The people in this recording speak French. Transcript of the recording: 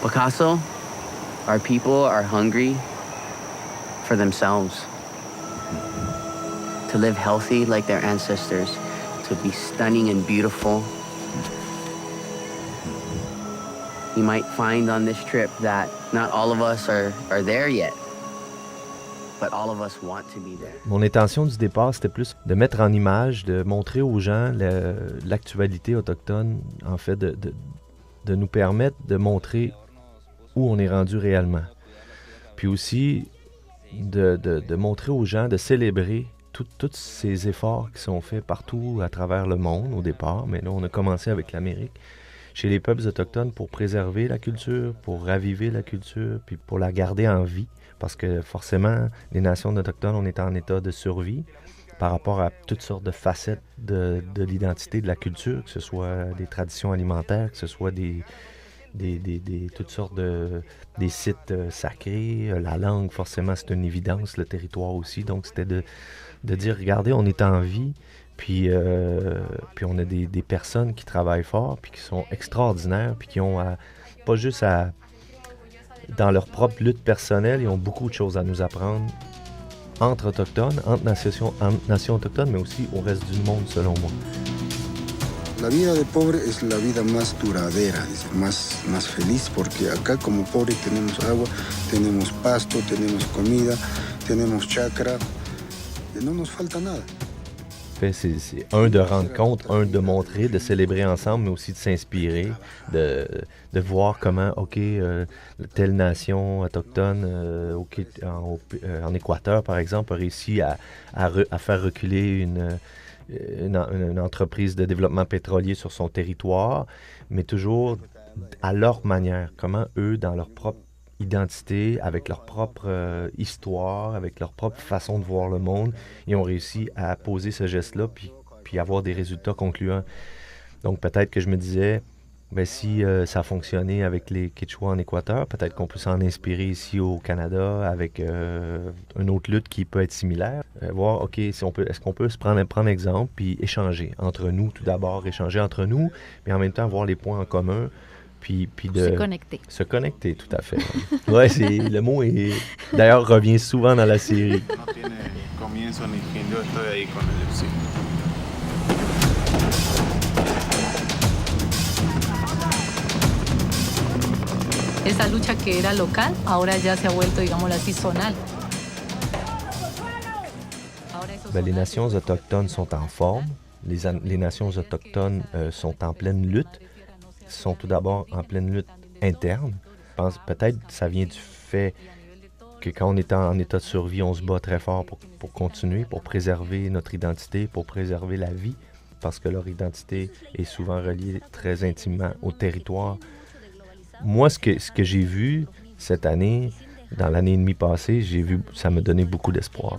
Picasso, our people are hungry for themselves, to live healthy like their ancestors, to be stunning and beautiful. You might find on this trip that not all of us are there yet, but all of us want to be there. Mon intention du départ, c'était plus de mettre en image, de montrer aux gens l'actualité autochtone, en fait, de nous permettre de montrer où on est rendu réellement. Puis aussi, de montrer aux gens, de célébrer tous ces efforts qui sont faits partout à travers le monde au départ. Mais là, on a commencé avec l'Amérique, chez les peuples autochtones, pour préserver la culture, pour raviver la culture, puis pour la garder en vie. Parce que forcément, les nations autochtones, on est en état de survie par rapport à toutes sortes de facettes de l'identité, de la culture, que ce soit des traditions alimentaires, que ce soit toutes sortes des sites sacrés. La langue, forcément, c'est une évidence, le territoire aussi. Donc, c'était de dire, regardez, on est en vie, puis on a des personnes qui travaillent fort, puis qui sont extraordinaires, puis qui ont pas juste dans leur propre lutte personnelle, ils ont beaucoup de choses à nous apprendre entre autochtones, entre nations autochtones, mais aussi au reste du monde, selon moi. La vida de pobre es la vida más duradera, dice, más feliz, porque acá como pobre tenemos agua, tenemos pasto, tenemos comida, tenemos chakra, et no nos falta nada. C'est un de rendre compte, un de montrer, de célébrer ensemble, mais aussi de s'inspirer, de voir comment, telle nation autochtone en Équateur, par exemple, a réussi à faire reculer une entreprise de développement pétrolier sur son territoire, mais toujours à leur manière. Comment eux, dans leur propre identité, avec leur propre histoire, avec leur propre façon de voir le monde, ils ont réussi à poser ce geste-là puis avoir des résultats concluants. Donc peut-être que je me disais, si ça a fonctionné avec les Quechua en Équateur, peut-être qu'on peut s'en inspirer ici au Canada avec une autre lutte qui peut être similaire. Voir, est-ce qu'on peut se prendre exemple puis échanger entre nous, tout d'abord, échanger entre nous, mais en même temps voir les points en commun. Puis de se connecter. Se connecter, tout à fait. Ouais, le mot d'ailleurs revient souvent dans la série. Esa lucha que era local, ahora ya se ha vuelto, digámoslo así, zonal. Les nations autochtones sont en forme. Les nations autochtones sont en pleine lutte. Sont tout d'abord en pleine lutte interne. Je pense peut-être que ça vient du fait que quand on est en état de survie, on se bat très fort pour continuer, pour préserver notre identité, pour préserver la vie, parce que leur identité est souvent reliée très intimement au territoire. Moi, ce que j'ai vu cette année, dans l'année et demie passée, ça m'a donné beaucoup d'espoir.